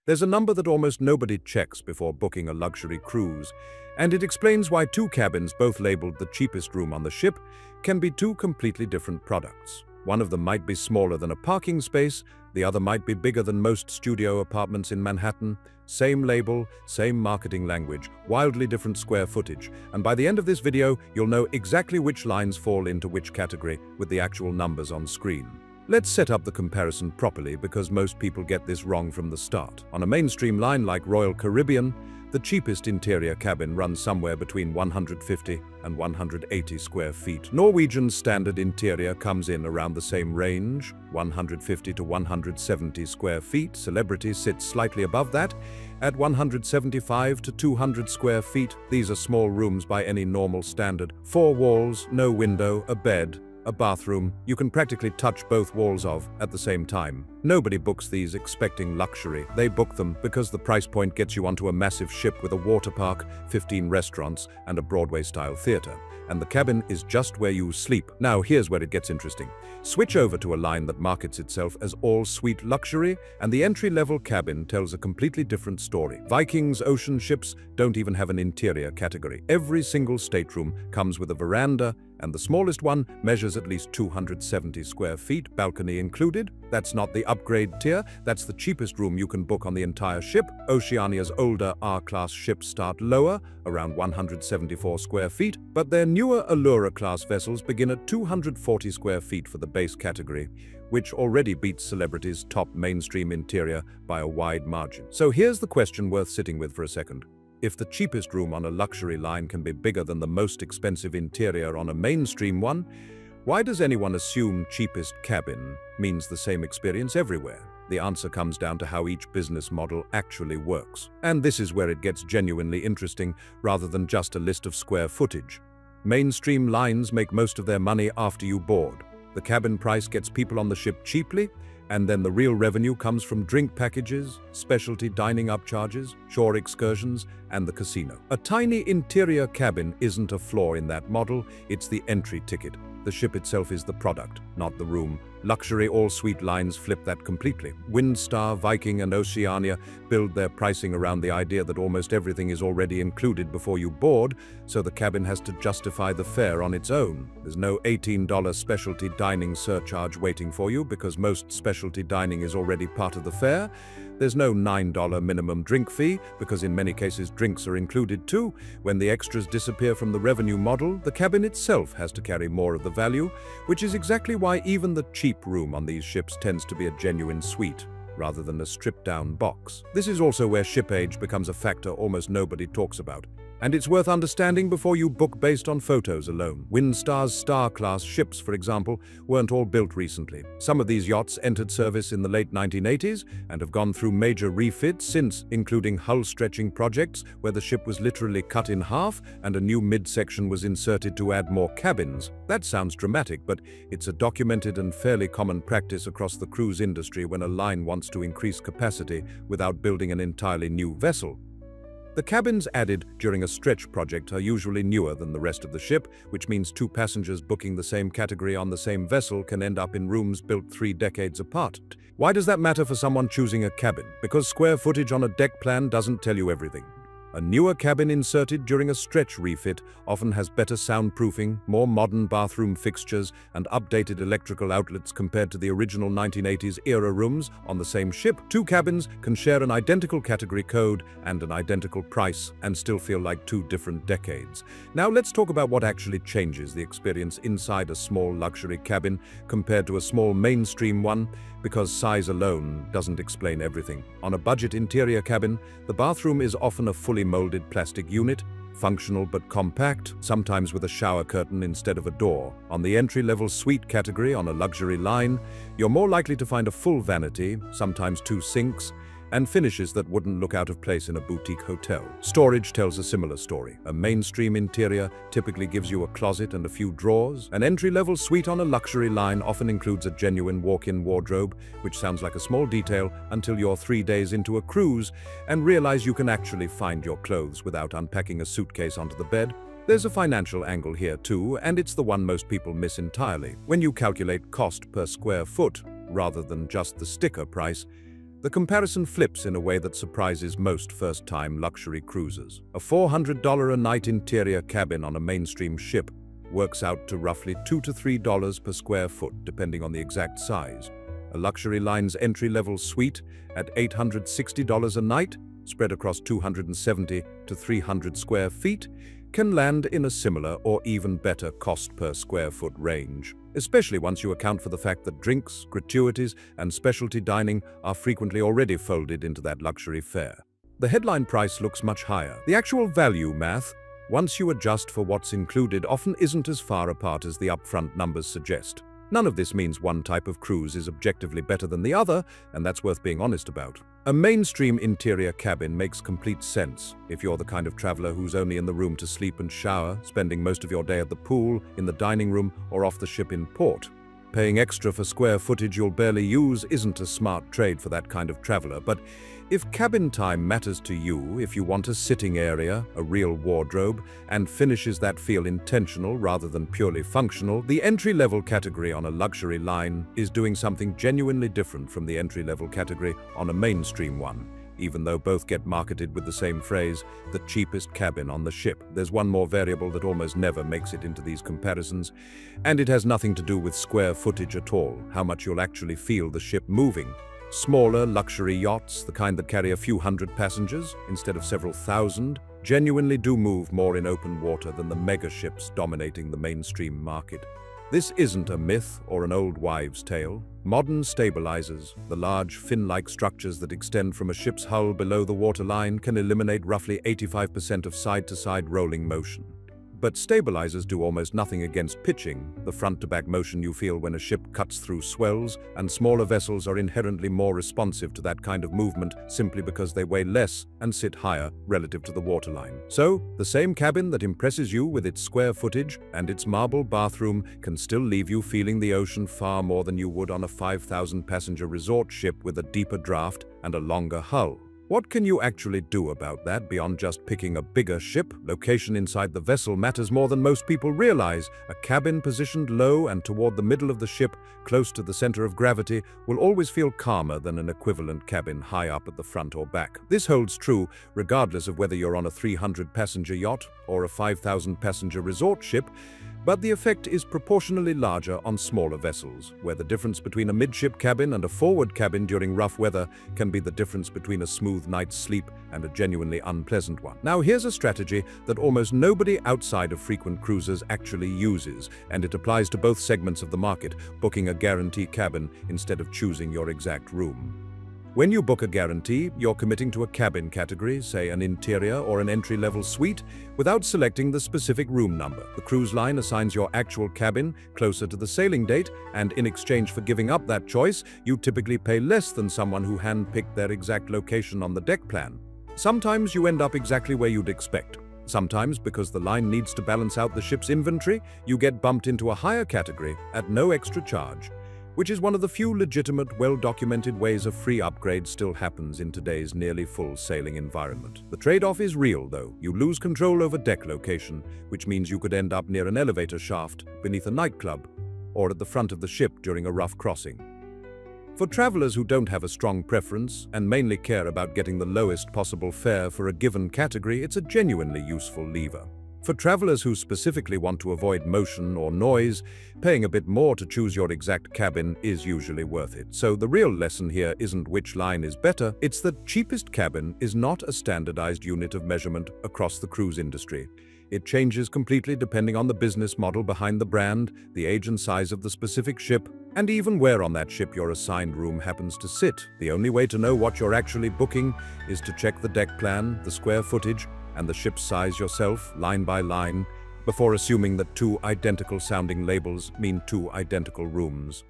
There's a number that almost nobody checks before booking a luxury cruise, and it explains why two cabins, both labeled the cheapest room on the ship, can be two completely different products. One of them might be smaller than a parking space, the other might be bigger than most studio apartments in Manhattan. Same label, same marketing language, wildly different square footage. And by the end of this video, you'll know exactly which lines fall into which category with the actual numbers on screen. Let's set up the comparison properly because most people get this wrong from the start. On a mainstream line like Royal Caribbean, the cheapest interior cabin runs somewhere between 150 and 180 square feet. Norwegian's standard interior comes in around the same range, 150 to 170 square feet. Celebrity sits slightly above that, at 175 to 200 square feet. These are small rooms by any normal standard. 4 walls, no window, a bed, a bathroom you can practically touch both walls of at the same time. Nobody books these expecting luxury. They book them because the price point gets you onto a massive ship with a water park, 15 restaurants, and a Broadway-style theater. And the cabin is just where you sleep. Now here's where it gets interesting. Switch over to a line that markets itself as all-suite luxury, and the entry-level cabin tells a completely different story. Viking Ocean ships don't even have an interior category. Every single stateroom comes with a veranda, and the smallest one measures at least 270 square feet, balcony included. That's not the upgrade tier, that's the cheapest room you can book on the entire ship. Oceania's older R-class ships start lower, around 174 square feet, but their newer Allura-class vessels begin at 240 square feet for the base category, which already beats Celebrity's top mainstream interior by a wide margin. So here's the question worth sitting with for a second. If the cheapest room on a luxury line can be bigger than the most expensive interior on a mainstream one, why does anyone assume cheapest cabin means the same experience everywhere? The answer comes down to how each business model actually works. And this is where it gets genuinely interesting rather than just a list of square footage. Mainstream lines make most of their money after you board. The cabin price gets people on the ship cheaply, and then the real revenue comes from drink packages, specialty dining upcharges, shore excursions, and the casino. A tiny interior cabin isn't a flaw in that model, it's the entry ticket. The ship itself is the product, not the room. Luxury all-suite lines flip that completely. Windstar, Viking, and Oceania build their pricing around the idea that almost everything is already included before you board, so the cabin has to justify the fare on its own. There's no $18 specialty dining surcharge waiting for you because most specialty dining is already part of the fare. There's no $9 minimum drink fee because in many cases drinks are included too. When the extras disappear from the revenue model, the cabin itself has to carry more of the value, which is exactly why even the cheap room on these ships tends to be a genuine suite rather than a stripped-down box. This is also where ship age becomes a factor almost nobody talks about. And it's worth understanding before you book based on photos alone. Windstar's Star-class ships, for example, weren't all built recently. Some of these yachts entered service in the late 1980s and have gone through major refits since, including hull-stretching projects where the ship was literally cut in half and a new midsection was inserted to add more cabins. That sounds dramatic, but it's a documented and fairly common practice across the cruise industry when a line wants to increase capacity without building an entirely new vessel. The cabins added during a stretch project are usually newer than the rest of the ship, which means two passengers booking the same category on the same vessel can end up in rooms built 3 decades apart. Why does that matter for someone choosing a cabin? Because square footage on a deck plan doesn't tell you everything. A newer cabin inserted during a stretch refit often has better soundproofing, more modern bathroom fixtures, and updated electrical outlets compared to the original 1980s era rooms on the same ship. Two cabins can share an identical category code and an identical price and still feel like 2 different decades. Now let's talk about what actually changes the experience inside a small luxury cabin compared to a small mainstream one, because size alone doesn't explain everything. On a budget interior cabin, the bathroom is often a fully molded plastic unit, functional but compact, sometimes with a shower curtain instead of a door. On the entry-level suite category on a luxury line, you're more likely to find a full vanity, sometimes 2 sinks, and finishes that wouldn't look out of place in a boutique hotel. Storage tells a similar story. A mainstream interior typically gives you a closet and a few drawers. An entry-level suite on a luxury line often includes a genuine walk-in wardrobe, which sounds like a small detail until you're 3 days into a cruise and realize you can actually find your clothes without unpacking a suitcase onto the bed. There's a financial angle here too, and it's the one most people miss entirely. When you calculate cost per square foot, rather than just the sticker price, The comparison flips in a way that surprises most first-time luxury cruisers. A $400 a night interior cabin on a mainstream ship works out to roughly $2 to $3 per square foot, depending on the exact size. A luxury line's entry-level suite at $860 a night, spread across 270 to 300 square feet, can land in a similar or even better cost per square foot range, especially once you account for the fact that drinks, gratuities, and specialty dining are frequently already folded into that luxury fare. The headline price looks much higher. The actual value math, once you adjust for what's included, often isn't as far apart as the upfront numbers suggest. None of this means one type of cruise is objectively better than the other, and that's worth being honest about. A mainstream interior cabin makes complete sense if you're the kind of traveler who's only in the room to sleep and shower, spending most of your day at the pool, in the dining room, or off the ship in port. Paying extra for square footage you'll barely use isn't a smart trade for that kind of traveler, but if cabin time matters to you, if you want a sitting area, a real wardrobe, and finishes that feel intentional rather than purely functional, the entry-level category on a luxury line is doing something genuinely different from the entry-level category on a mainstream one. Even though both get marketed with the same phrase, the cheapest cabin on the ship. There's one more variable that almost never makes it into these comparisons, and it has nothing to do with square footage at all, how much you'll actually feel the ship moving. Smaller luxury yachts, the kind that carry a few hundred passengers instead of several thousand, genuinely do move more in open water than the mega ships dominating the mainstream market. This isn't a myth or an old wives' tale. Modern stabilizers, the large fin-like structures that extend from a ship's hull below the waterline, can eliminate roughly 85% of side-to-side rolling motion. But stabilizers do almost nothing against pitching, the front-to-back motion you feel when a ship cuts through swells, and smaller vessels are inherently more responsive to that kind of movement simply because they weigh less and sit higher relative to the waterline. So, the same cabin that impresses you with its square footage and its marble bathroom can still leave you feeling the ocean far more than you would on a 5,000-passenger resort ship with a deeper draft and a longer hull. What can you actually do about that beyond just picking a bigger ship? Location inside the vessel matters more than most people realize. A cabin positioned low and toward the middle of the ship, close to the center of gravity, will always feel calmer than an equivalent cabin high up at the front or back. This holds true regardless of whether you're on a 300-passenger yacht or a 5,000-passenger resort ship, but the effect is proportionally larger on smaller vessels, where the difference between a midship cabin and a forward cabin during rough weather can be the difference between a smooth night's sleep and a genuinely unpleasant one. Now, here's a strategy that almost nobody outside of frequent cruisers actually uses, and it applies to both segments of the market, booking a guarantee cabin instead of choosing your exact room. When you book a guarantee, you're committing to a cabin category, say an interior or an entry-level suite, without selecting the specific room number. The cruise line assigns your actual cabin closer to the sailing date, and in exchange for giving up that choice, you typically pay less than someone who hand-picked their exact location on the deck plan. Sometimes you end up exactly where you'd expect. Sometimes, because the line needs to balance out the ship's inventory, you get bumped into a higher category at no extra charge, which is one of the few legitimate, well-documented ways a free upgrade still happens in today's nearly full sailing environment. The trade-off is real, though. You lose control over deck location, which means you could end up near an elevator shaft, beneath a nightclub, or at the front of the ship during a rough crossing. For travelers who don't have a strong preference and mainly care about getting the lowest possible fare for a given category, it's a genuinely useful lever. For travelers who specifically want to avoid motion or noise, paying a bit more to choose your exact cabin is usually worth it. So the real lesson here isn't which line is better, it's that cheapest cabin is not a standardized unit of measurement across the cruise industry. It changes completely depending on the business model behind the brand, the age and size of the specific ship, and even where on that ship your assigned room happens to sit. The only way to know what you're actually booking is to check the deck plan, the square footage, and the ship's size yourself, line by line, before assuming that two identical sounding labels mean two identical rooms.